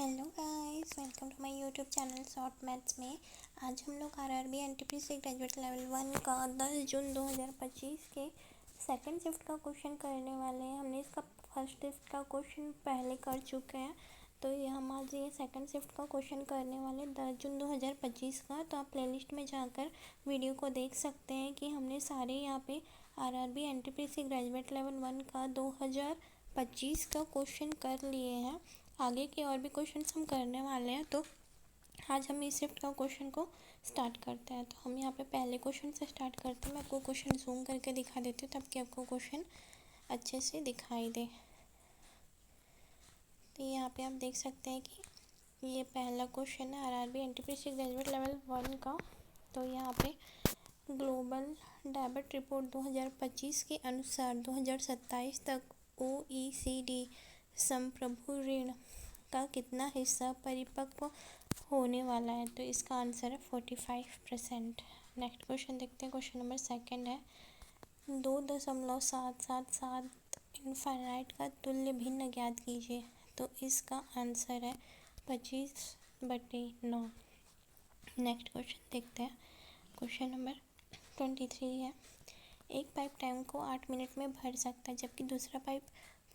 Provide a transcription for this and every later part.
Hello guys, welcome to my YouTube channel short maths में। आज हम लोग आरआरबी एनटीपीसी ग्रेजुएट लेवल 1 का 10 जून 2025 के सेकंड शिफ्ट का क्वेश्चन करने वाले हैं। हमने इसका फर्स्ट शिफ्ट का क्वेश्चन पहले कर चुके हैं, तो ये हम आज ये सेकंड शिफ्ट का क्वेश्चन करने वाले 10 जून 2025 का। तो आप प्लेलिस्ट में जाकर वीडियो को देख सकते हैं कि हमने सारे यहाँ पे आरआरबी एनटीपीसी ग्रेजुएट लेवल 1 का 2025 का क्वेश्चन कर लिए हैं। आगे के और भी क्वेश्चंस हम करने वाले हैं, तो आज हम इस शिफ्ट का क्वेश्चन को स्टार्ट करते हैं। तो हम यहाँ पे पहले क्वेश्चन से स्टार्ट करते हैं। मैं आपको क्वेश्चन जूम करके दिखा देती हूँ ताकि आपको क्वेश्चन अच्छे से दिखाई दे। तो यहाँ पे आप देख सकते हैं कि ये पहला क्वेश्चन है आरआरबी एनटीपीसी ग्रेजुएट लेवल 1 का। तो यहाँ पे ग्लोबल डेबिट रिपोर्ट 2025 के अनुसार 2027 तक OECD संप्रभु ऋण का कितना हिस्सा परिपक्व होने वाला है। तो इसका आंसर है 45%। नेक्स्ट क्वेश्चन देखते हैं। क्वेश्चन नंबर सेकंड है 2.777 इनफाइनाइट का तुल्य भिन्न ज्ञात कीजिए। तो इसका आंसर है 25/9। नेक्स्ट क्वेश्चन देखते हैं। क्वेश्चन नंबर 23 है एक पाइप टैंक को 8 मिनट में भर सकता है, जबकि दूसरा पाइप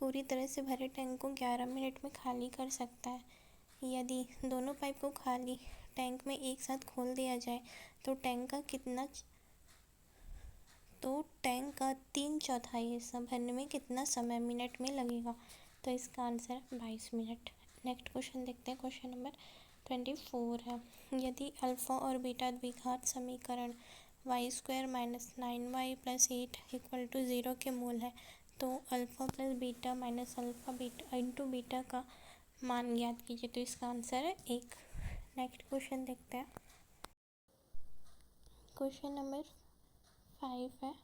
पूरी तरह से भरे टैंक को 11 मिनट में खाली कर सकता है। यदि दोनों पाइप को खाली टैंक में एक साथ खोल दिया जाए तो टैंक का 3/4 हिस्सा भरने में कितना समय मिनट में लगेगा। तो इसका आंसर है 22 मिनट। नेक्स्ट क्वेश्चन देखते हैं। क्वेश्चन नंबर 24 है यदि अल्फ़ा और बीटा द्विघात समीकरण y² - 9y + 8 = 0 के मूल है, तो alpha plus beta minus alpha beta into beta का मान ज्ञात कीजिए। तो इसका आंसर है 1। नेक्स्ट क्वेश्चन देखते हैं। क्वेश्चन नंबर 5 है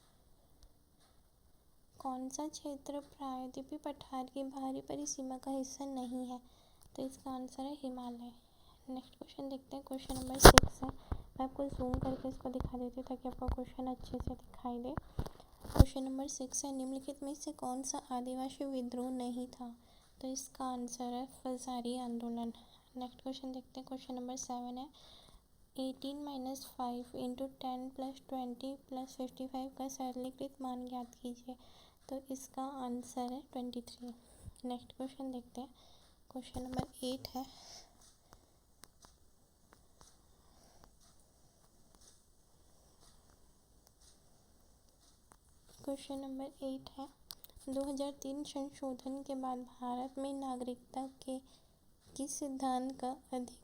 कौन सा क्षेत्र प्रायद्वीपीय पठार की बाहरी परिसीमा का हिस्सा नहीं है। तो इसका आंसर है हिमालय। नेक्स्ट क्वेश्चन देखते हैं। क्वेश्चन नंबर 6 है, मैं आपको जूम करके इसको दिखा देती हूँ ताकि आपको क्वेश्चन अच्छे से दिखाई दे। क्वेश्चन नंबर 6 है निम्नलिखित में से कौन सा आदिवासी विद्रोह नहीं था। तो इसका आंसर है फौजारी आंदोलन। नेक्स्ट क्वेश्चन देखते हैं। क्वेश्चन नंबर 7 है 18 - 5 × 10 + 20 + 55 का सरलीकृत मान ज्ञात कीजिए। तो इसका आंसर है 23। नेक्स्ट क्वेश्चन देखते हैं। क्वेश्चन नंबर 8 है क्वेश्चन नंबर 8 है 2003 संशोधन के बाद भारत में नागरिकता के किस सिद्धांत का अधिक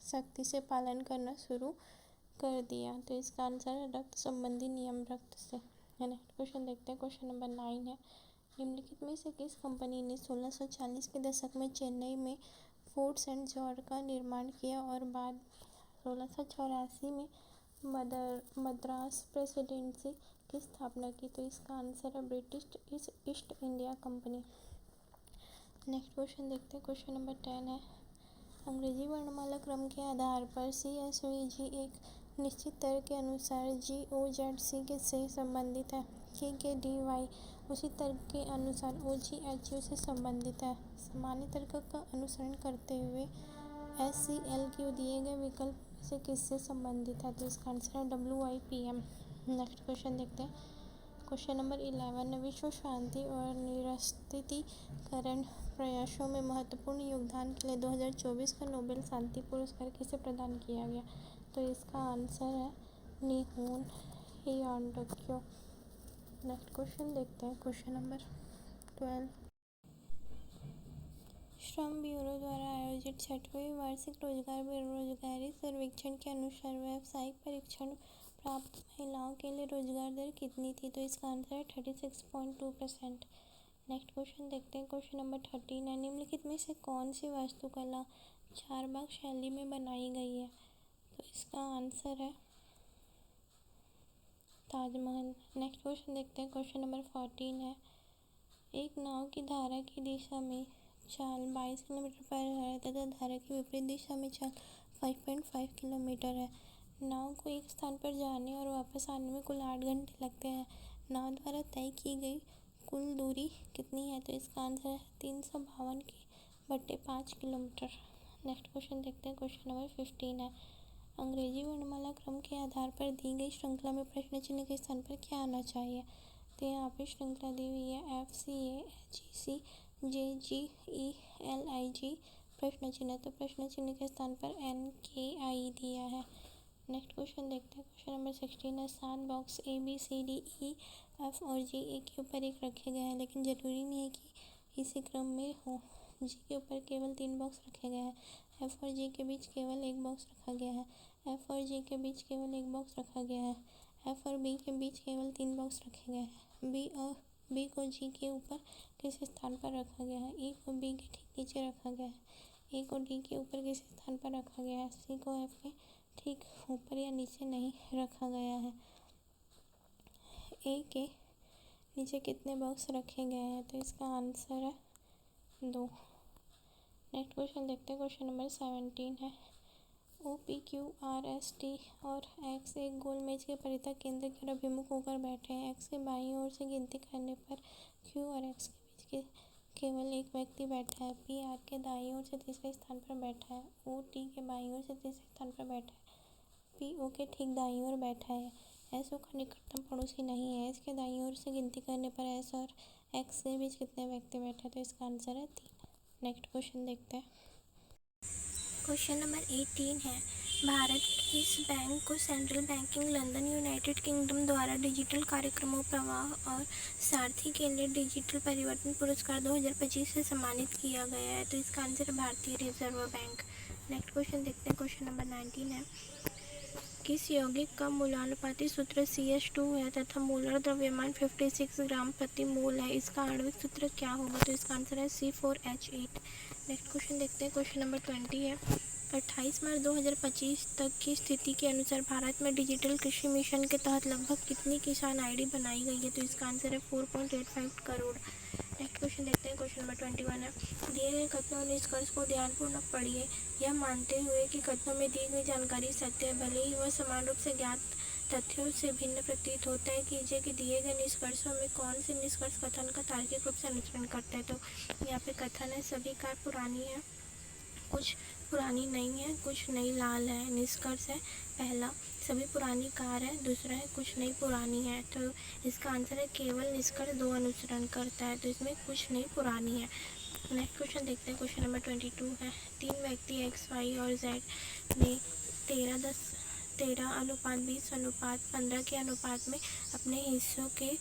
सख्ती से पालन करना शुरू कर दिया। तो इसका आंसर है रक्त संबंधी नियम रक्त से। नेक्स्ट क्वेश्चन देखते हैं। क्वेश्चन नंबर 9 है निम्नलिखित में से किस कंपनी ने 1640 के दशक में चेन्नई में फोर्ट सेंट जॉर्ज का निर्माण किया और बाद में 1684 में मद्रास प्रेसिडेंसी की स्थापना की। तो इसका आंसर है British east India company. Next question देखते हैं। क्वेश्चन नंबर 10 है अंग्रेजी वर्णमाला क्रम के आधार पर CSVG एक निश्चित तर्क के अनुसार GOZC से संबंधित है। KKDY उसी तर्क के अनुसार OGHU से संबंधित है। सामान्य तर्क का अनुसरण करते हुए SCLQ दिए गए विकल्प से किससे संबंधित है। तो इसका आंसर है WIPM। नेक्स्ट क्वेश्चन देखते हैं। क्वेश्चन नंबर 11 विश्व शांति और निरस्त्रीकरण प्रयासों में महत्वपूर्ण योगदान के लिए 2024 का नोबेल शांति पुरस्कार किसे प्रदान किया गया। तो इसका आंसर है निहोन हियाटोक्यो। नेक्स्ट क्वेश्चन देखते हैं। क्वेश्चन नंबर 12 श्रम ब्यूरो द्वारा आयोजित 6वें वार्षिक रोजगार बेरोजगारी सर्वेक्षण के अनुसार व्यावसायिक प्रशिक्षण प्राप्त महिलाओं के लिए रोजगार दर कितनी थी। तो इसका आंसर है 36.2%। नेक्स्ट क्वेश्चन देखते हैं। क्वेश्चन नंबर 13 है निम्नलिखित में से कौन सी वास्तुकला चारबाग शैली में बनाई गई है। तो इसका आंसर है ताजमहल। नेक्स्ट क्वेश्चन देखते हैं। क्वेश्चन नंबर 14 है एक नाव की धारा की दिशा में चाल 22 किलोमीटर पर है तथा धारा की विपरीत दिशा में चाल 5.5 किलोमीटर है। नाव को एक स्थान पर जाने और वापस आने में कुल 8 घंटे लगते हैं। नाव द्वारा तय की गई कुल दूरी कितनी है। तो इसका आंसर है 352 5 किलोमीटर। नेक्स्ट क्वेश्चन देखते हैं, क्वेश्चन नंबर 15 है। अंग्रेजी वर्णमाला क्रम के आधार पर दी गई श्रृंखला में प्रश्न चिन्ह के स्थान पर क्या आना चाहिए? तो यहाँ पे श्रृंखला दी हुई है FCA HEC JGELIG प्रश्न चिन्ह, तो प्रश्न चिन्ह के स्थान पर NKI दिया है। नेक्स्ट क्वेश्चन देखते हैं, क्वेश्चन नंबर 16 है। 7 बॉक्स ABCDEF और G एक के ऊपर एक रखे गए हैं, लेकिन जरूरी नहीं है कि इसी क्रम में हो। G के ऊपर केवल 3 बॉक्स रखे गए हैं, F और G के बीच केवल 1 बॉक्स रखा गया है, F और G के बीच केवल 1 बॉक्स रखा गया है, F और B के बीच केवल 3 बॉक्स रखे गए हैं, B को G के ऊपर किस स्थान पर रखा गया है? E को B के ठीक नीचे रखा गया है, A को D के ऊपर किस स्थान पर रखा गया है, C को F के ठीक ऊपर या नीचे नहीं रखा गया है। A के नीचे कितने बॉक्स रखे गए हैं? तो इसका आंसर है 2। नेक्स्ट क्वेश्चन देखते हैं, क्वेश्चन नंबर 17 है। OPQRST और X एक गोल मेज के परितः केंद्र की ओर अभिमुख होकर बैठे हैं। X के बाईं ओर से गिनती करने पर Q और X के बीच केवल एक व्यक्ति बैठा है। P R के दाईं ओर से तीसरे स्थान पर बैठा है। O T के बाईं ओर से तीसरे स्थान पर बैठा है। P O के ठीक दाईं ओर बैठा है। S O का निकटतम पड़ोसी नहीं है। S के दाईं ओर से गिनती करने पर S और X के बीच कितने व्यक्ति बैठे हैं? तो इसका आंसर है 3। नेक्स्ट क्वेश्चन देखते हैं, क्वेश्चन नंबर 18 है। भारत के किस बैंक को central banking London United kingdom द्वारा डिजिटल कार्यक्रमों प्रवाह और सारथी के लिए डिजिटल परिवर्तन पुरस्कार 2025 से सम्मानित किया गया है? तो इसका आंसर भारतीय रिजर्व बैंक। नेक्स्ट क्वेश्चन देखते हैं, क्वेश्चन नंबर 19 है। किस यौगिक का मूलानुपाती सूत्र CH2 है तथा मोलर द्रव्यमान 56 ग्राम प्रति मोल है? इसका आणविक सूत्र क्या होगा? तो इसका आंसर है C4H8। नेक्स्ट क्वेश्चन देखते हैं, क्वेश्चन नंबर 20 है। 28 मार्च 2025 तक की स्थिति के अनुसार भारत में डिजिटल कृषि मिशन के तहत लगभग कितनी किसान ID बनाई गई है? तो इसका आंसर है 4.85 करोड़। नेक्स्ट क्वेश्चन देखते हैं, क्वेश्चन नंबर 21 है। दिए गए कथनों और निष्कर्ष को ध्यानपूर्वक पढ़िए, यह मानते हुए कि कथनों में दी गई जानकारी सत्य है, भले ही वह समान रूप से ज्ञात तथ्यों से भिन्न प्रतीत होता है। कीजिए कि दिए गए निष्कर्षों में कौन से निष्कर्ष कथन का तार्किक रूप से अनुसरण करते हैं? तो यहाँ पे कथन है सभी कार पुरानी है, कुछ पुरानी नहीं है, कुछ नई लाल है। निष्कर्ष है पहला सभी पुरानी कार है, दूसरा है कुछ नई पुरानी है। तो इसका आंसर है केवल निष्कर्ष 2 अनुसरण करता है, तो इसमें कुछ नई पुरानी है। नेक्स्ट क्वेश्चन देखते हैं, क्वेश्चन नंबर 22 है। 3 व्यक्ति X, Y और Z ने 13:20:15 के अनुपात में अपने हिस्सों के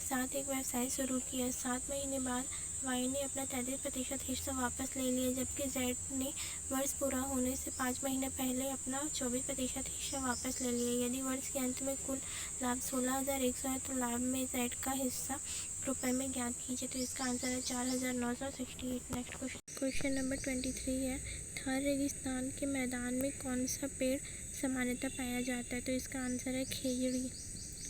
साथ एक व्यवसाय शुरू किया। 7 महीने बाद Y ने अपना 33% हिस्सा वापस ले लिया, जबकि Z ने वर्ष पूरा होने से 5 महीने पहले अपना 24% हिस्सा वापस ले लिया। यदि वर्ष के अंत में कुल लाभ 16,100 है तो लाभ में Z का हिस्सा रुपए में ज्ञात कीजिए। तो इसका आंसर है 4,968। नेक्स्ट क्वेश्चन नंबर 23 है। थार रेगिस्तान के मैदान में कौन सा पेड़ सामान्यतः पाया जाता है? तो इसका आंसर है खेजड़ी।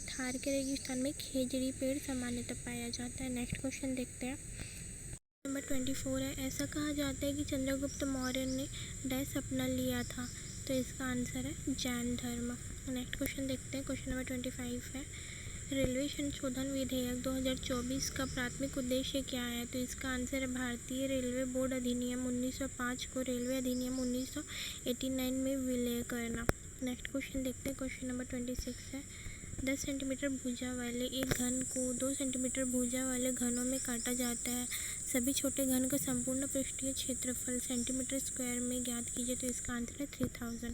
थार के रेगिस्तान में खेजड़ी पेड़ सामान्यतः पाया जाता है। नेक्स्ट क्वेश्चन देखते हैं, नंबर 24 है। ऐसा कहा जाता है कि चंद्रगुप्त मौर्य ने डैश अपना लिया था? तो इसका आंसर है जैन धर्म। नेक्स्ट क्वेश्चन देखते हैं, क्वेश्चन नंबर 25 है। रेलवे संशोधन विधेयक 2024 का प्राथमिक उद्देश्य क्या है? तो इसका आंसर है भारतीय रेलवे बोर्ड अधिनियम 1905 को रेलवे अधिनियम 1989 में विलय करना। नेक्स्ट क्वेश्चन देखते हैं, क्वेश्चन नंबर 26 है। 10 सेंटीमीटर भुजा वाले एक घन को 2 सेंटीमीटर भुजा वाले घनों में काटा जाता है। सभी छोटे घन का संपूर्ण पृष्ठीय क्षेत्रफल सेंटीमीटर स्क्वायर में ज्ञात कीजिए। तो इसका आंसर है 3000।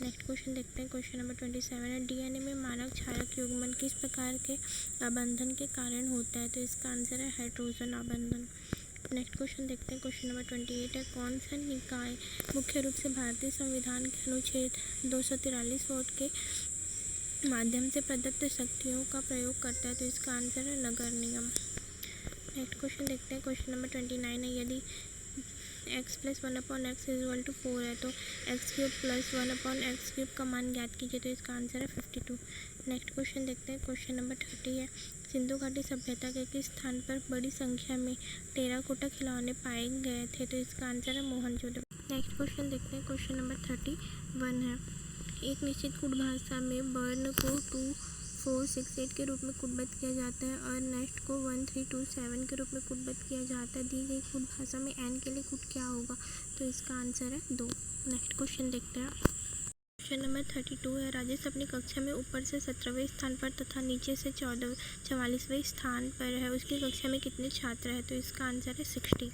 नेक्स्ट क्वेश्चन देखते हैं, क्वेश्चन नंबर 27 है। DNA में मानक क्षारक युग्मन किस प्रकार के आबंधन के कारण होता है? तो इसका आंसर है हाइड्रोजन आबंधन। नेक्स्ट क्वेश्चन देखते हैं, क्वेश्चन नंबर 28 है। कौन सा निकाय मुख्य रूप से भारतीय संविधान के अनुच्छेद 243 वोट के माध्यम से प्रदत्त शक्तियों का प्रयोग करता है? तो इसका आंसर है नगर निगम। नेक्स्ट क्वेश्चन देखते हैं, क्वेश्चन नंबर 29 है। यदि x + 1/x = 4 है तो x³ + 1/x³ का मान ज्ञात कीजिए। तो इसका आंसर है 52। नेक्स्ट क्वेश्चन देखते हैं, क्वेश्चन नंबर 30 है। सिंधु घाटी सभ्यता के किस स्थान पर बड़ी संख्या में टेराकोटा खिलौने पाए गए थे? तो इसका आंसर है मोहनजोदड़ो। नेक्स्ट क्वेश्चन देखते हैं, क्वेश्चन नंबर 31 है। एक निश्चित कूट भाषा में वर्ण को 2 4, 6, 8 के रूप में कूटबद्ध किया जाता है और नेक्स्ट को 1, 3, 2, 7 के रूप में कूटबद्ध किया जाता है। दी गई कूट भाषा में n के लिए कूट क्या होगा, तो इसका आंसर है 2। नेक्स्ट क्वेश्चन देखते हैं। क्वेश्चन नंबर 32 है, राजेश अपनी कक्षा में ऊपर से 17वें स्थान पर तथा नीचे से 44वें स्थान पर है, उसकी कक्षा में कितने छात्र हैं, तो इसका आंसर है 60।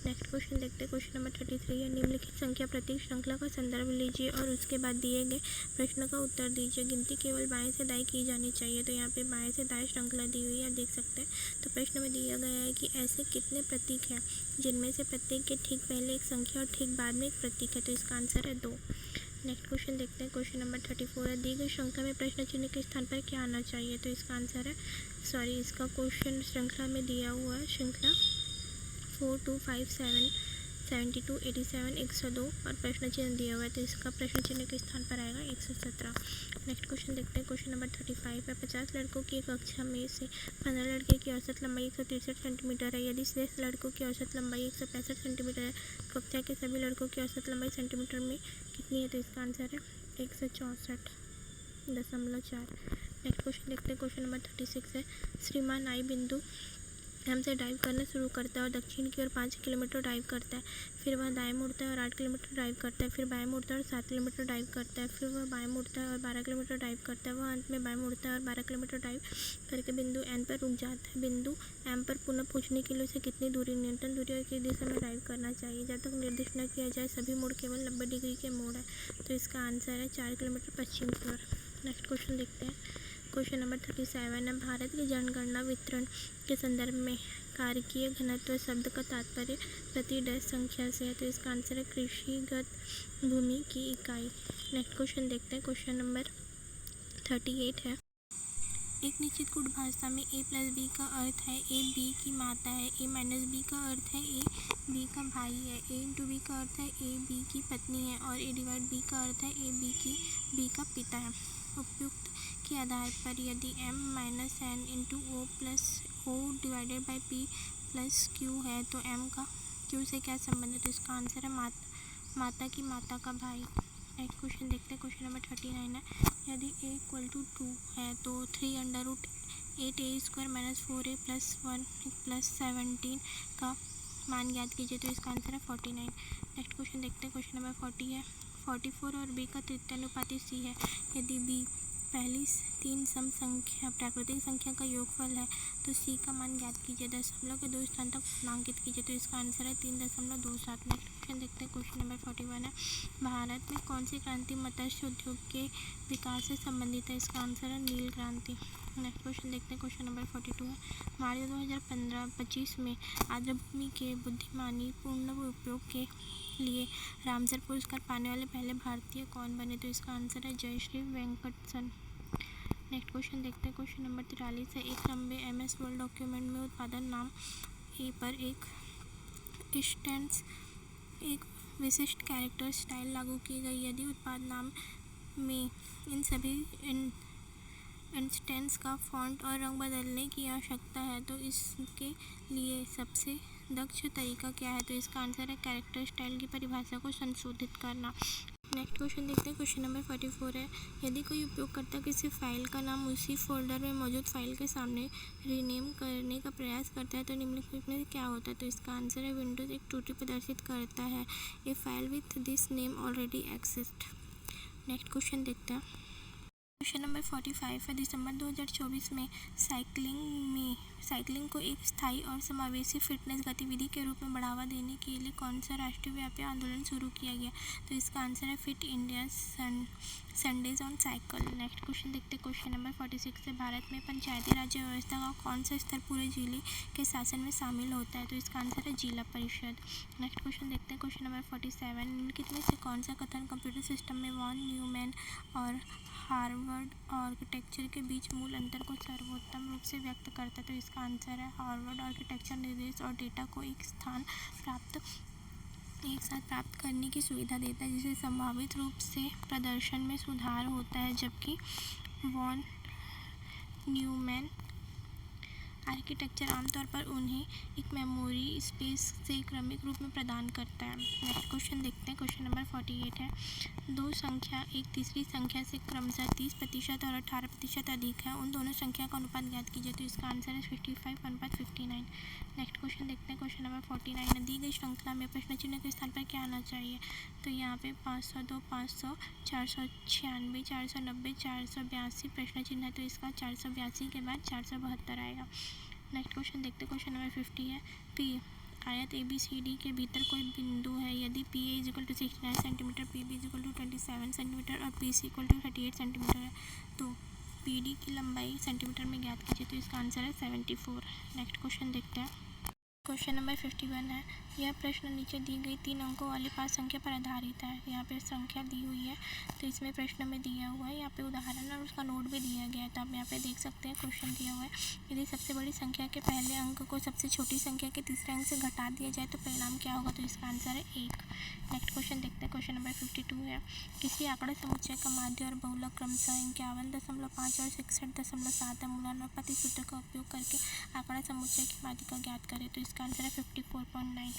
नेक्स्ट क्वेश्चन देखते हैं। क्वेश्चन नंबर 33 है, निम्नलिखित संख्या प्रतीक श्रृंखला का संदर्भ लीजिए और उसके बाद दिए गए प्रश्न का उत्तर दीजिए। गिनती केवल बाएं से दाएं की जानी चाहिए, तो यहाँ पे बाएं से दाएं श्रृंखला दी हुई है, आप देख सकते हैं। तो प्रश्न में दिया गया है कि ऐसे कितने प्रतीक हैं जिनमें से प्रत्येक के ठीक पहले एक संख्या और ठीक बाद में एक प्रतीक है, तो इसका आंसर है 2। नेक्स्ट क्वेश्चन देखते हैं। क्वेश्चन नंबर 34 है, दी गई श्रृंखला में प्रश्न चिन्ह के स्थान पर क्या आना चाहिए, तो इसका आंसर है इसका क्वेश्चन श्रृंखला में दिया हुआ है श्रृंखला 4, 2, 5, 7, 72, 87, 102 और प्रश्न चिन्ह दिया हुआ है, तो इसका प्रश्न चिन्ह के स्थान पर आएगा 117। नेक्स्ट क्वेश्चन देखते हैं। क्वेश्चन नंबर 35 है, 50 लड़कों की कक्षा में से 15 लड़के की औसत लंबाई 163 सेंटीमीटर है। यदि 10 लड़कों की औसत लंबाई 165 सेंटीमीटर है, कक्षा के सभी लड़कों की औसत लंबाई सेंटीमीटर में कितनी है, तो इसका आंसर है 164.4। नेक्स्ट क्वेश्चन देखते हैं। क्वेश्चन नंबर 36 है, श्रीमान आई बिंदु हमसे ड्राइव करना शुरू करता है और दक्षिण की ओर 5 किलोमीटर ड्राइव करता है, फिर वह दाएं मुड़ता है और 8 किलोमीटर ड्राइव करता है, फिर बाएं मुड़ता है और 7 किलोमीटर ड्राइव करता है, फिर वह बाएं मुड़ता है और 12 किलोमीटर ड्राइव करता है, वह अंत में बाएं मुड़ता है और 12 किलोमीटर ड्राइव करके बिंदु एन पर रुक जाता है। बिंदु एम पर पुनः पहुंचने के लिए उसे कितनी दूरी, न्यूनतम दूरी और किस दिशा में ड्राइव करना चाहिए। जब तक निर्दिष्ट न किया जाए सभी मोड़ केवल 90 डिग्री के मोड़ है, तो इसका आंसर है 4 किलोमीटर पश्चिम की ओर। नेक्स्ट क्वेश्चन देखते हैं। क्वेश्चन नंबर 37 है, भारत की जनगणना वितरण के संदर्भ में कारकीय घनत्व शब्द का तात्पर्य प्रति डैश संख्या से है, तो इसका आंसर है कृषिगत भूमि की इकाई। नेक्स्ट क्वेश्चन देखते हैं। क्वेश्चन नंबर 38 है, एक निश्चित कूट भाषा में a प्लस बी का अर्थ है a b की माता है, a माइनस बी का अर्थ है a b का भाई है, a इंटू बी का अर्थ है a b की पत्नी है और a डिवाइड b का अर्थ है a b का पिता है। उपयुक्त के आधार पर यदि m minus n into o plus o divided by p plus q है, तो m का q से क्या संबंध है, तो इसका आंसर है माता की माता का भाई। नेक्स्ट क्वेश्चन देखते हैं। क्वेश्चन नंबर 39 है, यदि a इक्वल टू 2 है तो 3√8a² minus 4a plus 1 plus 17 का मान ज्ञात कीजिए, तो इसका आंसर है 49। नेक्स्ट क्वेश्चन देखते हैं। क्वेश्चन नंबर 40 है, 44 और b का तृतीयानुपाती c है। यदि b पहली 3 सम संख्या प्राकृतिक संख्या का योगफल है, तो c का मान ज्ञात कीजिए, दशमलव के 2 स्थान तक नामांकित कीजिए, तो इसका आंसर है 3.27। नेक्स्ट क्वेश्चन देखते हैं। क्वेश्चन नंबर 41 है, भारत में कौन सी क्रांति मत्स्य उद्योग के विकास से संबंधित है, इसका आंसर है नील क्रांति। नेक्स्ट क्वेश्चन देखते हैं। क्वेश्चन नंबर 42 है, मार्च 2025 में आर्द्रभूमि के बुद्धिमानी पूर्ण उपयोग के लिए रामसर पुरस्कार पाने वाले पहले भारतीय कौन बने, तो इसका आंसर है जयश्री वेंकटसन। नेक्स्ट क्वेश्चन देखते हैं। क्वेश्चन नंबर 43 है, एक लंबे MS वर्ड डॉक्यूमेंट में उत्पादन नाम ए पर एक विशिष्ट कैरेक्टर स्टाइल लागू की गई। यदि उत्पाद नाम में इन सभी इंस्टेंस का फॉन्ट और रंग बदलने की आवश्यकता है, तो इसके लिए सबसे दक्ष तरीका क्या है, तो इसका आंसर है कैरेक्टर स्टाइल की परिभाषा को संशोधित करना। नेक्स्ट क्वेश्चन देखते हैं। क्वेश्चन नंबर 44 है, यदि कोई उपयोगकर्ता किसी फाइल का नाम उसी फोल्डर में मौजूद फाइल के सामने रीनेम करने का प्रयास करता है, तो निम्नलिखित में क्या होता है, तो इसका आंसर है विंडोज एक त्रुटि प्रदर्शित करता है, a file with this name already exist. Next question देखते हैं। क्वेश्चन नंबर 45 है, दिसंबर 2024 में साइकिलिंग को एक स्थायी और समावेशी फिटनेस गतिविधि के रूप में बढ़ावा देने के लिए कौन सा राष्ट्रव्यापी आंदोलन शुरू किया गया, तो इसका आंसर है fit India Sundays on cycle. Next question देखते हैं। क्वेश्चन नंबर 46 है, भारत में पंचायती राज व्यवस्था का कौन सा स्तर पूरे जिले के शासन में शामिल होता है, तो इसका आंसर है जिला परिषद। नेक्स्ट क्वेश्चन देखते हैं। क्वेश्चन नंबर 47, निम्नलिखित में से कौन सा कथन कंप्यूटर सिस्टम में वॉन न्यूमैन और हार्वर्ड आर्किटेक्चर के बीच मूल अंतर को सर्वोत्तम रूप से व्यक्त करता है, तो इसका आंसर है हार्वर्ड आर्किटेक्चर निर्देश और डेटा को एक साथ प्राप्त करने की सुविधा देता है, जिससे संभावित रूप से प्रदर्शन में सुधार होता है, जबकि वॉन न्यूमैन आर्किटेक्चर आमतौर पर उन्हें एक मेमोरी स्पेस से क्रमिक रूप में प्रदान करता है। नेक्स्ट क्वेश्चन देखते हैं। क्वेश्चन नंबर 48 है, दो संख्या एक तीसरी संख्या से क्रमशः 30% और 18% अधिक है, उन दोनों संख्या का अनुपात ज्ञात कीजिए। तो इसका आंसर है 55 अनुपात 59। नेक्स्ट क्वेश्चन देखते हैं। क्वेश्चन नंबर 49 है, दी गई श्रृंखला में प्रश्न चिन्ह के स्थान पर क्या आना चाहिए। तो यहाँ पे 502, 500, 496, 490, 482 प्रश्न चिन्ह है, तो इसका 482 के बाद 472 आएगा। नेक्स्ट क्वेश्चन देखते हैं। क्वेश्चन नंबर 50 है, पी आयत ABCD के भीतर कोई बिंदु है यदि PA = 69 सेंटीमीटर, PB = 27 सेंटीमीटर और PC = 38 सेंटीमीटर है, तो PD की लंबाई सेंटीमीटर में ज्ञात कीजिए। तो इसका आंसर है 74। नेक्स्ट क्वेश्चन देखते हैं। क्वेश्चन नंबर 51 है, यह प्रश्न नीचे दी गई 3 अंकों वाली 5 संख्या पर आधारित है। यहाँ पे संख्या दी हुई है, तो इसमें प्रश्न में दिया हुआ है, यहाँ पे उदाहरण और उसका नोट भी दिया गया है। तो आप यहाँ पे देख सकते हैं क्वेश्चन दिया हुआ है, यदि सबसे बड़ी संख्या के पहले अंक को सबसे छोटी संख्या के तीसरे अंक से घटा दिया जाए तो परिणाम क्या होगा। तो इसका आंसर है 1। नेक्स्ट क्वेश्चन देखते हैं। क्वेश्चन नंबर 52 है, किसी आंकड़ा समुच्चय का माध्य और बहुलक क्रमशः 51.5 और 61.7 है। मूलानुपाती सूत्र का उपयोग करके आंकड़ा समुच्चय की माध्यिका ज्ञात करें। तो इसका आंसर है 54.9।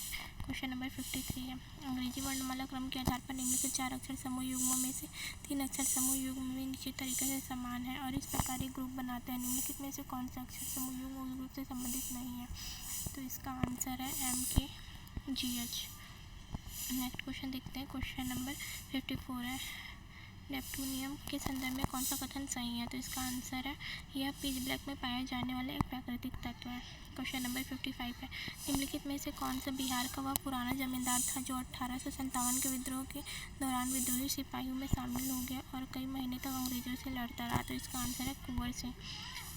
क्वेश्चन नंबर 53 है, अंग्रेजी वर्णमाला क्रम के आधार पर निम्नलिखित 4 अक्षर समूह युग्मों में से 3 अक्षर समूह युग्म में निश्चित तरीके से समान है और इस प्रकार एक ग्रुप बनाते हैं। निम्नलिखित में से कौन सा अक्षर समूह युग्म उस ग्रुप से संबंधित नहीं है। तो इसका आंसर है MKGH। नेक्स्ट क्वेश्चन देखते हैं। क्वेश्चन नंबर 54 है, नेपटूनियम के संदर्भ में कौन सा कथन सही है। तो इसका आंसर है, यह पिच ब्लैक में पाया जाने वाला एक प्राकृतिक तत्व है। क्वेश्चन नंबर 55 है, निम्नलिखित में से कौन सा बिहार का वह पुराना जमींदार था जो 1857 के विद्रोह के दौरान विद्रोही सिपाहियों में शामिल हो गया और कई महीने तक अंग्रेजों से लड़ता रहा। तो इसका आंसर है कुंवर सिंह।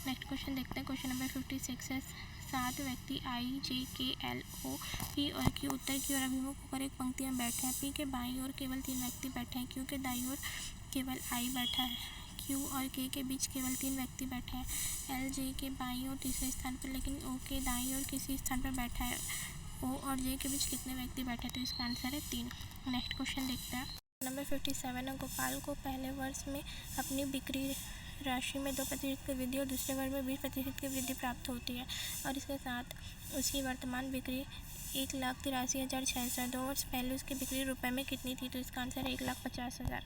नेक्स्ट क्वेश्चन देखते हैं। क्वेश्चन नंबर 56 है, 7 व्यक्ति IJKLO P और Q उत्तर की ओर अभिमुख होकर एक पंक्ति में बैठे हैं। P के बाईं ओर केवल 3 व्यक्ति बैठे हैं, Q के दाईं ओर केवल I बैठा है, Q और K के बीच केवल 3 व्यक्ति बैठे हैं, L J के बाईं ओर तीसरे स्थान पर लेकिन O के दाईं ओर किसी स्थान पर बैठा है, O और J के बीच कितने व्यक्ति बैठे हैं। तो इसका आंसर है 3। नेक्स्ट क्वेश्चन देखते हैं। नंबर 57 है, गोपाल को पहले वर्ष में अपनी बिक्री राशि में 2% की वृद्धि और दूसरे वर्ष में 20% की वृद्धि प्राप्त होती है और इसके साथ उसकी वर्तमान बिक्री 1,83,600। 2 वर्ष पहले उसकी बिक्री रुपए में कितनी थी। तो इसका आंसर है 1,50,000।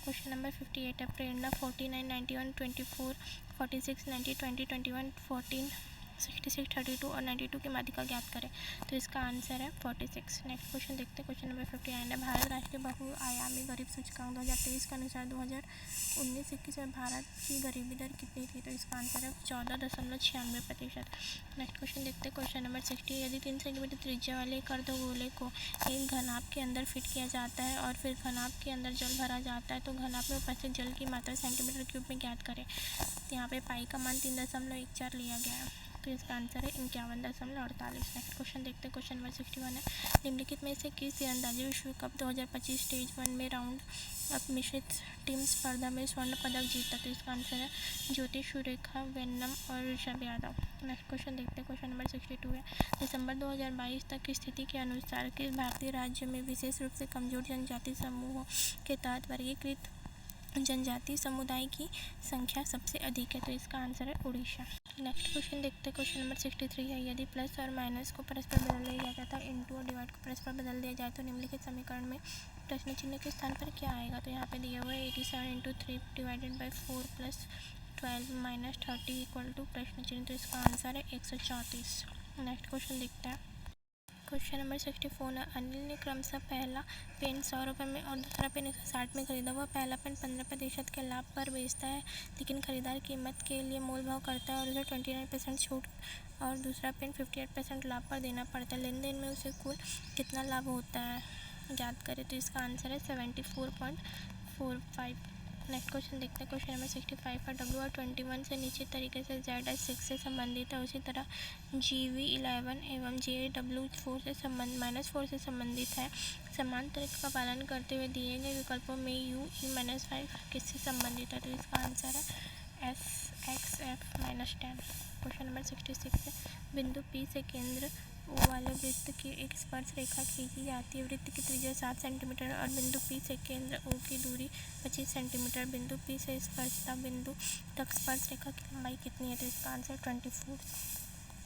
क्वेश्चन नंबर 58 है, प्रेरणा 49, 91, 24, 46, 90, 20, 21, 14, 66, 32 और 92 की माध्यिका ज्ञात करें। तो इसका आंसर है 46। नेक्स्ट क्वेश्चन देखते हैं। क्वेश्चन नंबर 59 है, भारत राष्ट्रीय बहुआयामी गरीब सूचकांक 2023 के अनुसार 2019-21 में भारत की गरीबी दर कितनी थी। तो इसका आंसर है 14.96%। नेक्स्ट क्वेश्चन देखते हैं। क्वेश्चन नंबर 60, यदि 3 सेंटीमीटर त्रिज्या वाले एक अर्धगोले को एक घनाभ के अंदर फिट किया जाता है और फिर घनाभ के अंदर जल भरा जाता है तो घनाभ में उपस्थित जल की मात्रा सेंटीमीटर क्यूब में ज्ञात करें। तो यहाँ पे पाई का मान 3.14 लिया गया है। तो इसका आंसर है 51.48। नेक्स्ट क्वेश्चन देखते हैं। क्वेश्चन नंबर 61 है, निम्नलिखित में से किस तीरंदाजी विश्व कप 2025 स्टेज 1 में राउंड अप मिश्रित टीम स्पर्धा में स्वर्ण पदक जीता। तो इसका आंसर है ज्योति सुरेखा वेन्नम और ऋषभ यादव। नेक्स्ट क्वेश्चन देखते हैं। क्वेश्चन नंबर 62 है, दिसंबर 2022 तक की स्थिति के अनुसार किस भारतीय राज्य में विशेष रूप से कमजोर जनजाति समूहों के तहत वर्गीकृत जनजातीय समुदाय की संख्या सबसे अधिक है। तो इसका आंसर है उड़ीसा। नेक्स्ट क्वेश्चन देखते हैं। क्वेश्चन नंबर 63 है, यदि प्लस और माइनस को परस्पर बदल दिया जाए तथा इनटू और डिवाइड को परस्पर बदल दिया जाए तो निम्नलिखित समीकरण में प्रश्न चिन्ह के स्थान पर क्या आएगा। तो यहाँ पे दिया हुआ है 87 × 3 / 4 + 12 - 30 = प्रश्न चिन्ह। तो इसका आंसर है 134। नेक्स्ट क्वेश्चन देखते हैं। क्वेश्चन नंबर 64 है, अनिल ने क्रमशः पहला पेन 100 रुपये में और दूसरा पेन 160 में खरीदा। वह पहला पेन 15% के लाभ पर बेचता है लेकिन खरीदार कीमत के लिए मोल भाव करता है और उसे 29% छूट और दूसरा पेन 58% लाभ पर देना पड़ता है। लेन देन में उसे कुल कितना लाभ होता है ज्ञात करें। तो इसका आंसर है 74.45। नेक्स्ट क्वेश्चन देखते हैं। क्वेश्चन नंबर 65 है, WR21 से निश्चित तरीके से ZH6 से संबंधित है, उसी तरह GV11 एवं JW4 से -4 से संबंधित है। समान तर्क का पालन करते हुए दिए गए विकल्पों में UE-5 किससे संबंधित है। तो इसका आंसर है SXF-10। क्वेश्चन नंबर 66 है, बिंदु P से केंद्र O वाले वृत्त की एक स्पर्श रेखा खींची जाती है। वृत्त की त्रिज्या 7 सेंटीमीटर और बिंदु P से केंद्र O की दूरी 25 सेंटीमीटर। बिंदु P से स्पर्शता बिंदु तक स्पर्श रेखा की लंबाई कितनी है। तो इसका आंसर 24।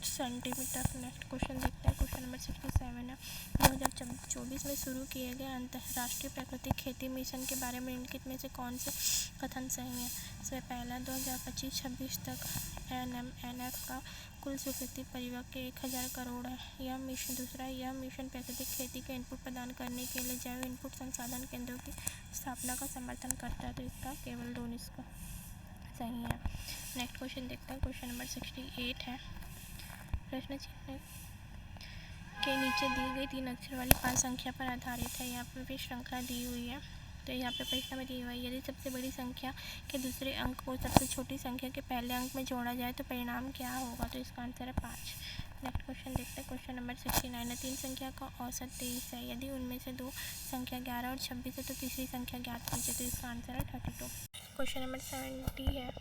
सेंटीमीटर। नेक्स्ट क्वेश्चन देखते हैं, क्वेश्चन नंबर 67 है। 2024 में शुरू किए गए अंतर्राष्ट्रीय प्राकृतिक खेती मिशन के बारे में निम्नलिखित में से कौन से कथन सही है? इसमें पहला, 2025-26 तक NMNF का कुल स्वीकृति परिव्यय 1000 करोड़ है। यह मिशन दूसरा, यह मिशन प्राकृतिक खेती के इनपुट प्रदान करने के लिए जैव इनपुट संसाधन केंद्रों की स्थापना का समर्थन करता है। तो इसका केवल दोनों इसका सही है। नेक्स्ट क्वेश्चन देखते हैं, क्वेश्चन नंबर 68 है। प्रश्न चिन्ह के नीचे दी गई 3 अक्षर वाली 5 संख्या पर आधारित है। यहाँ पर भी श्रृंखला दी हुई है। तो यहाँ पे प्रश्न में दी हुई है, यदि सबसे बड़ी संख्या के दूसरे अंक को सबसे छोटी संख्या के पहले अंक में जोड़ा जाए तो परिणाम क्या होगा? तो इसका आंसर है 5। नेक्स्ट क्वेश्चन देखते हैं, क्वेश्चन नंबर 69 है। 3 संख्या का औसत 23 है। यदि उनमें से 2 संख्या 11 और 26 है तो तीसरी संख्या ज्ञात कीजिए। तो इसका आंसर है 32। क्वेश्चन नंबर 70 है।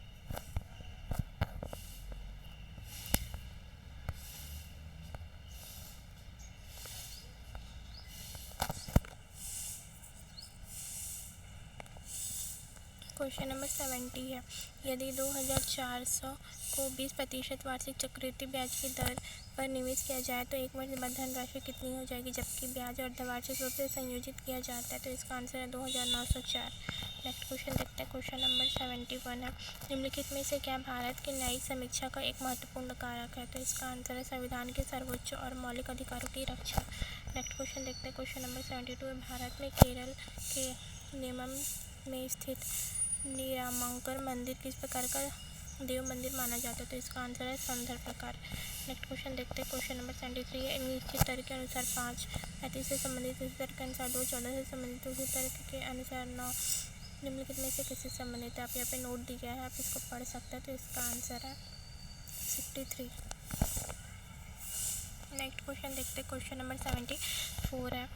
क्वेश्चन नंबर 70 है। यदि 2400 को 20% वार्षिक चक्रवृद्धि ब्याज की दर पर निवेश किया जाए तो एक वर्ष बाद धनराशि कितनी हो जाएगी, जबकि ब्याज अर्धवार्षिक रूप से संयोजित किया जाता है? तो इसका आंसर है 2904। नेक्स्ट क्वेश्चन देखते हैं, क्वेश्चन नंबर 71 है। निम्नलिखित में से क्या भारत की न्यायिक समीक्षा का एक महत्वपूर्ण कारक है? तो इसका आंसर है संविधान के सर्वोच्च और मौलिक अधिकारों की रक्षा। नेक्स्ट क्वेश्चन देखते हैं, क्वेश्चन नंबर 72 है। भारत में केरल के नेमम में स्थित नीलाम्बर मंदिर किस प्रकार का देव मंदिर माना जाता है? तो इसका आंसर है समधर प्रकार। नेक्स्ट क्वेश्चन देखते हैं, क्वेश्चन नंबर 73 है। निश्चित तर्क के अनुसार 5 35 से संबंधित, उसी तर्क के अनुसार 2 14 से संबंधित, उसी तर्क के अनुसार 9 निम्नलिखित में से किससे संबंधित है? आप यहाँ पे नोट दी गया है, आप इसको पढ़ सकते हैं। तो इसका आंसर है 63। नेक्स्ट क्वेश्चन देखते हैं, क्वेश्चन नंबर 74 है।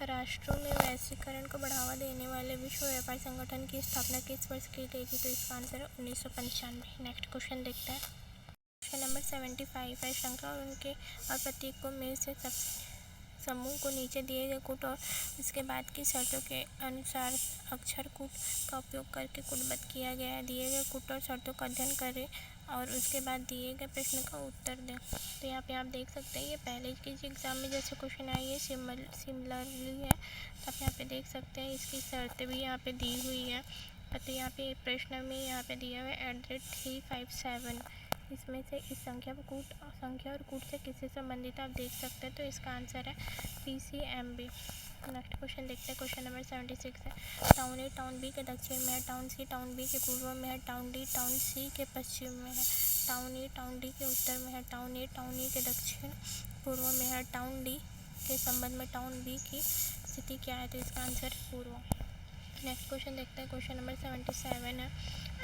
राष्ट्रों में वैश्वीकरण को बढ़ावा देने वाले विश्व व्यापार संगठन की स्थापना किस वर्ष की गई थी? तो इसका आंसर है 1995। नेक्स्ट क्वेश्चन देखते हैं, क्वेश्चन नंबर 75 है। श्रृंखला और उनके और प्रतीकों में से समूह को नीचे दिए गए कूट और इसके बाद की शर्तों के अनुसार अक्षर कूट का उपयोग करके कूटबद्ध किया गया है। दिए गए कूट और शर्तों का अध्ययन करें और उसके बाद दिए गए प्रश्न का उत्तर दें। तो यहाँ पे आप देख सकते हैं, ये पहले के एग्जाम में जैसे क्वेश्चन आई है सिमिलरली है। तो आप यहाँ पे देख सकते हैं, इसकी शर्तें भी यहाँ पे दी हुई है। तो यहाँ पे प्रश्न में यहाँ पे दिया हुआ है @357। इसमें से इस संख्या और कूट से किससे संबंधित आप देख सकते हैं? तो इसका आंसर है PCMB। नेक्स्ट क्वेश्चन देखते हैं, क्वेश्चन नंबर 76 है। टाउन ए टाउन बी के दक्षिण में है, टाउन सी टाउन बी के पूर्व में है, टाउन डी टाउन सी के पश्चिम में है, टाउन ए टाउन डी के उत्तर में है, टाउन ए टाउन ई के दक्षिण पूर्व में है, टाउन डी के संबंध में टाउन बी की स्थिति क्या है? तो इसका आंसर है पूर्व। नेक्स्ट क्वेश्चन देखते हैं, क्वेश्चन नंबर 77 है।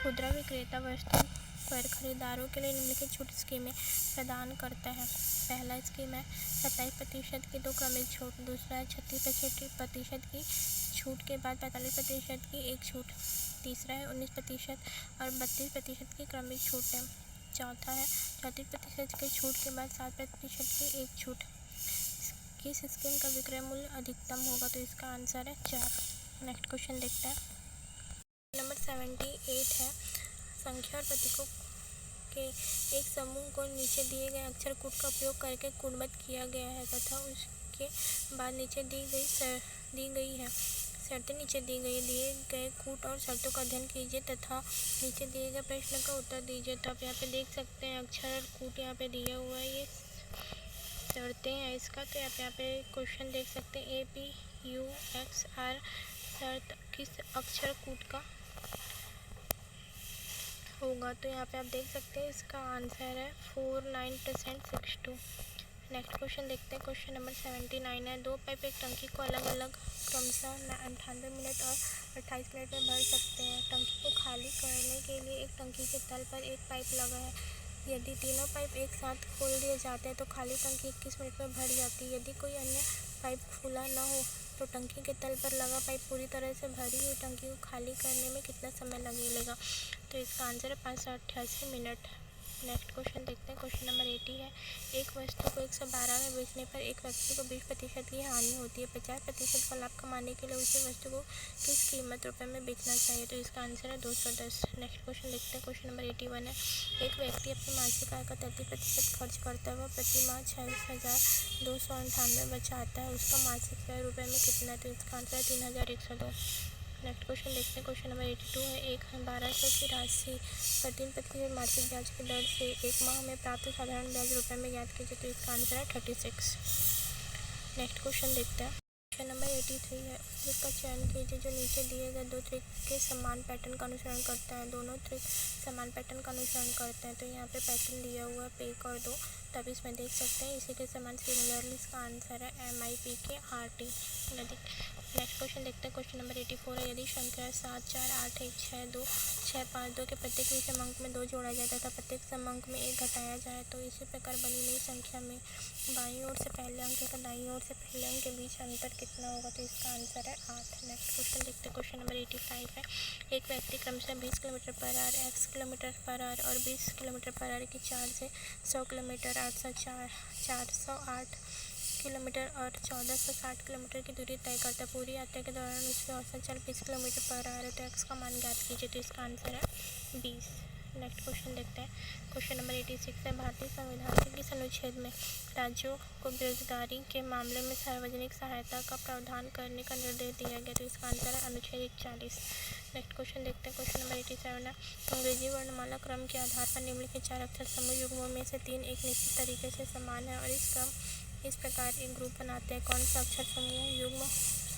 खुदरा विक्रेता वस्तु पर खरीदारों के लिए निम्नलिखित छूट स्कीमें प्रदान करता है। पहला स्कीम है 27% की 2 क्रमिक छूट, दूसरा है 36% की छूट के बाद 45% की एक छूट, तीसरा है 19% और 32% की क्रमिक छूट है, चौथा है 34% की छूट के बाद 7% की एक छूट। किस स्कीम का विक्रय मूल्य अधिकतम होगा? तो इसका आंसर है 4। नेक्स्ट क्वेश्चन देखते हैं, नंबर 78 है। संख्या और प्रतीकों के एक समूह को नीचे दिए गए अक्षर कूट का उपयोग करके कूटबद्ध किया गया है तथा उसके बाद नीचे दी गई है शर्तें नीचे दी गई, दिए गए कूट और शर्तों का अध्ययन कीजिए तथा नीचे दिए गए प्रश्न का उत्तर दीजिए। तो आप यहाँ पे देख सकते हैं, अक्षर और कूट यहाँ पे दिया हुआ है, ये शर्तें हैं इसका। तो आप यहाँ पे क्वेश्चन देख सकते हैं, APUXR शर्त किस अक्षर कूट का होगा? तो यहाँ पे आप देख सकते हैं, इसका आंसर है 49%62। नेक्स्ट क्वेश्चन देखते हैं, क्वेश्चन नंबर 79 है। 2 पाइप एक टंकी को अलग अलग क्रमशः 98 मिनट और 28 मिनट में भर सकते हैं। टंकी को खाली करने के लिए एक टंकी के तल पर एक पाइप लगा है। यदि तीनों पाइप एक साथ खोल दिए जाते हैं तो खाली टंकी 21 मिनट में भर जाती है। यदि कोई अन्य पाइप खुला न हो तो टंकी के तल पर लगा पाइप पूरी तरह से भरी हुई टंकी को खाली करने में कितना समय लगेगा? तो इसका आंसर है 588 मिनट। नेक्स्ट क्वेश्चन देखते हैं। क्वेश्चन नंबर 80 है, एक वस्तु को 112 में बेचने पर एक व्यक्ति को 20% की हानि होती है। 50% का लाभ कमाने के लिए उसे वस्तु को किस कीमत रुपए में बेचना चाहिए? तो इसका आंसर है 210। नेक्स्ट क्वेश्चन देखते हैं। क्वेश्चन नंबर 81 है, एक व्यक्ति अपनी मासिक आय का 33% खर्च करता है, वह प्रति माह 26,298 बचाता है, उसका मासिक आय रुपए में कितना है? तो इसका आंसर है 3,102। नेक्स्ट क्वेश्चन देखते हैं। क्वेश्चन नंबर 82 है, 1,1200 की राशि पर 3% मासिक ब्याज की दर से एक माह में प्राप्त साधारण ब्याज रुपए में ज्ञात कीजिए। तो इसका आंसर है 36। नेक्स्ट क्वेश्चन देखते हैं। क्वेश्चन नंबर 83 है, इसका चयन कीजिए जो नीचे दिए गए दो त्रिक के समान पैटर्न का अनुसरण करता है। दोनों त्रिक समान पैटर्न का अनुसरण करते हैं, तो यहाँ पे पैटर्न दिया हुआ है पे कर दो, तब इसमें देख सकते हैं इसी के समान सिमिलरली इसका आंसर है MIPKRT। नेक्स्ट क्वेश्चन देखते हैं। क्वेश्चन नंबर 84 है, यदि संख्या 7, 4, 8, 1, 6, 2, 6, 5, 2 के प्रत्येक विषम अंक में 2 जोड़ा जाए तथा प्रत्येक सम अंक में 1 घटाया जाए तो इसी प्रकार बनी नई संख्या में बाईं ओर से पहले अंक तथा दाईं ओर से पहले अंक के बीच अंतर कितना होगा? तो इसका आंसर है 8। नेक्स्ट क्वेश्चन देखते हैं। क्वेश्चन नंबर 85 है, एक व्यक्ति क्रमशः 20 kilometre per hour, x kilometre per hour और 20 किलोमीटर पर आवर की चाल से 100 किलोमीटर, 408 किलोमीटर और 1460 किलोमीटर की दूरी तय करता है। पूरी यात्रा के दौरान उसकी औसत चाल 20 किलोमीटर पर आवर है, तो x का मान ज्ञात कीजिए। तो इसका आंसर है 20। नेक्स्ट क्वेश्चन देखते हैं। क्वेश्चन नंबर 86 है, भारतीय संविधान के किस अनुच्छेद में राज्यों को बेरोजगारी के मामले में सार्वजनिक सहायता का प्रावधान करने का निर्देश दिया गया? तो इसका आंसर है अनुच्छेद 41। नेक्स्ट क्वेश्चन देखते हैं। क्वेश्चन नंबर 87 है, अंग्रेजी वर्णमाला क्रम के आधार पर निम्नलिखित 4 अक्षर समूह युग्मों में से 3 एक निश्चित तरीके से समान है और इस प्रकार एक ग्रुप बनाते हैं। कौन सा अक्षर समूह युग्म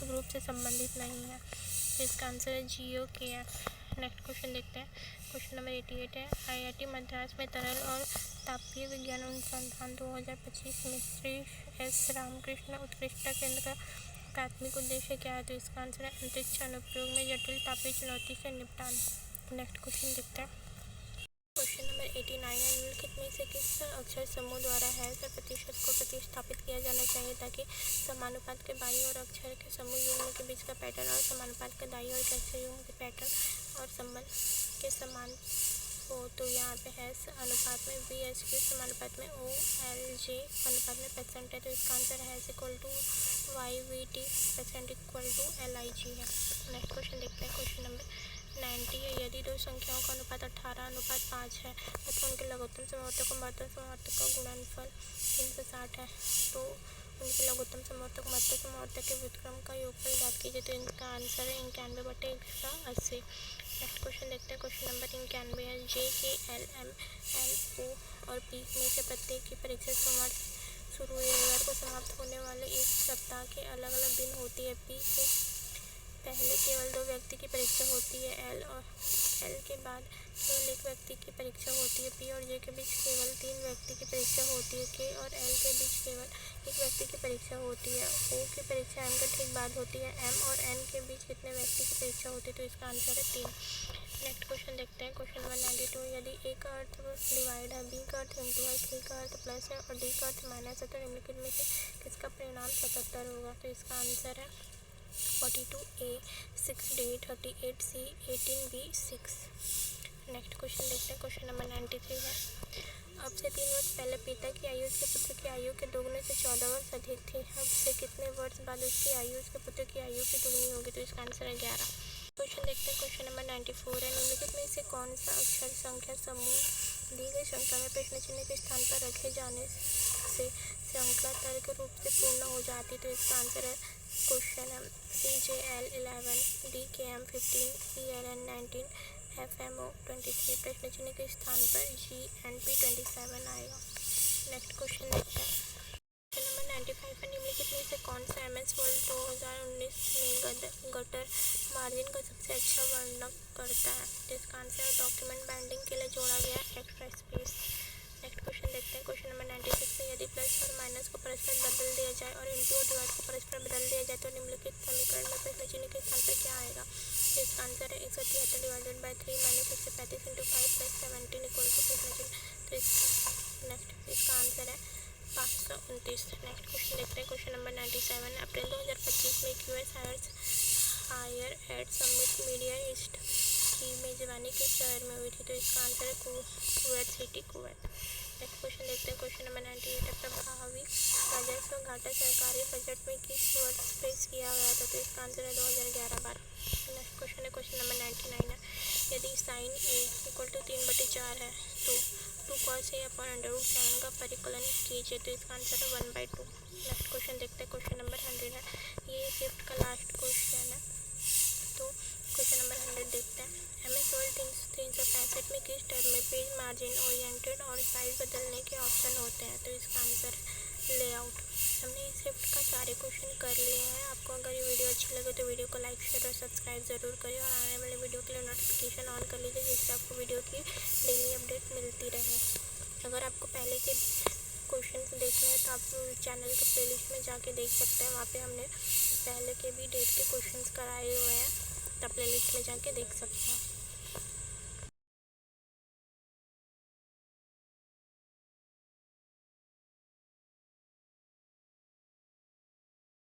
ग्रुप से संबंधित नहीं है? तो इसका आंसर है GOKF। नेक्स्ट क्वेश्चन देखते हैं। क्वेश्चन नंबर 88 है, IIT मद्रास में तरल और तापीय विज्ञान अनुसंधान 2025 में श्री S रामकृष्ण उत्कृष्टता केंद्र का प्राथमिक उद्देश्य क्या है? तो इसका आंसर है अंतरिक्ष अनुप्रयोग में जटिल तापीय चुनौती से निपटान। नेक्स्ट क्वेश्चन देखते हैं। क्वेश्चन नंबर 89 है, निम्नलिखित में से किस अक्षर समूह द्वारा हैश प्रतिशत को प्रतिस्थापित किया जाना चाहिए ताकि समानुपात के बाईं ओर अक्षर के समूह युग्म के बीच का पैटर्न और समानुपात के दाईं ओर के अक्षर युग्म के पैटर्न और संबंध के समान हो? तो यहाँ पे हैश अनुपात में VHQ समानुपात में OLJ अनुपात में % है, तो इसका answer hash equal to YVT % equal to LIG है। नेक्स्ट क्वेश्चन देखते हैं। क्वेश्चन नंबर 90 है, यदि दो संख्याओं का अनुपात 18:5 है तथा उनके लघुत्तम समवर्तक और महत्तम समवर्तक का गुणनफल 360 है तो उनके लघुत्तम समवर्तक महत्तम समवर्तक के व्युत्क्रम का योगफल ज्ञात कीजिए। तो इनका आंसर है 91/180। नेक्स्ट क्वेश्चन देखते हैं। क्वेश्चन नंबर 91 है, J, K, L, M, N, O और P में से प्रत्येक की परीक्षा सोमवार शुरू हुई रविवार को समाप्त होने वाले एक सप्ताह के अलग अलग दिन होती है। P के पहले केवल 2 व्यक्ति की परीक्षा होती है, L के बाद केवल एक व्यक्ति की परीक्षा होती है, P और J के बीच केवल 3 व्यक्ति की परीक्षा होती है, K और L के बीच केवल एक व्यक्ति की परीक्षा होती है, O की परीक्षा M के ठीक बाद होती है, M और N के बीच कितने व्यक्ति की परीक्षा होती है? तो इसका आंसर है 3। नेक्स्ट क्वेश्चन देखते हैं। क्वेश्चन नंबर 92, यदि A का अर्थ डिवाइड है, B का अर्थ इंटू है, C का अर्थ प्लस है और D का अर्थ माइनस है तो निम्नलिखित में से किसका परिणाम 77 होगा? तो इसका आंसर है 42A 6D 38C 18B 6। Next question देखते हैं। क्वेश्चन नंबर 93 है, अब से 3 वर्ष पहले पिता की आयु उसके पुत्र की आयु के दोगुने से 14 वर्ष अधिक थी। अब से कितने वर्ष बाद उसकी आयु उसके पुत्र की आयु की दोगुनी होगी? तो इसका आंसर है 11। क्वेश्चन देखते हैं। क्वेश्चन नंबर 94 है, निम्नलिखित में से कौन सा अक्षर संख्या समूह दी गई श्रृंखला में प्रश्न चिन्ह के स्थान पर रखे जाने से श्रृंखला तर्क रूप से पूर्ण हो जाती? तो इसका आंसर है क्वेश्चन है CJL 11 DKM 15 CLN 19 FMO 23। प्रश्न चिन्ह के स्थान पर GNP 27 आएगा। नेक्स्ट क्वेश्चन देखते हैं। क्वेश्चन नंबर 95 है, निम्नलिखित में से कौन सा MS वर्ल्ड 2019 में गटर मार्जिन का सबसे अच्छा वर्णन करता है? तो इसका आंसर है डॉक्यूमेंट बाइंडिंग के लिए जोड़ा गया एक्स्ट्रा स्पेस। नेक्स्ट क्वेश्चन देखते हैं। क्वेश्चन नंबर 96 है, यदि प्लस और माइनस को परस्पर बदल दिया जाए और इंटू और डिवाइड को परस्पर बदल दिया जाए तो निम्नलिखित समीकरण में प्रश्न चिन्ह के स्थान पर क्या आएगा? तो इसका आंसर है 173 divided by 3 minus 135 into 5 plus 17 equal to प्रश्न चिन्ह। तो इसका आंसर है 529। नेक्स्ट क्वेश्चन देखते हैं। क्वेश्चन नंबर 97, अप्रैल 2025 में QS higher ed summit media east की मेज़बानी किस शहर में हुई थी? तो इसका आंसर है Kuwait city, Kuwait. Next question देखते हैं। क्वेश्चन नंबर 98 है, प्रभावी राजस्व घाटा सरकारी बजट में किस वर्ष पेश किया गया था? तो इसका आंसर है 2011-12। नेक्स्ट क्वेश्चन है, क्वेश्चन नंबर 99 है, यदि साइन ए इक्वल टू 3/4 है तो 2 cos A अपॉन √7 का परिकलन कीजिए। तो इसका आंसर है 1/2। नेक्स्ट क्वेश्चन देखते हैं। क्वेश्चन नंबर 100 है, ये शिफ्ट का लास्ट क्वेश्चन है। तो क्वेश्चन नंबर 100 देखते हैं। MS वर्ड 365 में किस टैब में पेज मार्जिन, ओरिएंटेड और साइज बदलने के ऑप्शन होते हैं? तो इसका आंसर है लेआउट। हमने इस शिफ्ट का सारे क्वेश्चन कर लिए हैं। आपको अगर ये वीडियो अच्छी लगे तो वीडियो को लाइक, शेयर और सब्सक्राइब ज़रूर करें और आने वाले वीडियो के लिए नोटिफिकेशन ऑन कर लीजिए, जिससे आपको वीडियो की डेली अपडेट मिलती रहे। अगर आपको पहले के क्वेश्चन देखने हैं तो आप चैनल के प्लेलिस्ट में जाके देख सकते हैं। वहाँ पे हमने पहले के भी डेट के क्वेश्चंस कराए हुए हैं, तो प्लेलिस्ट में जाके देख सकते हैं।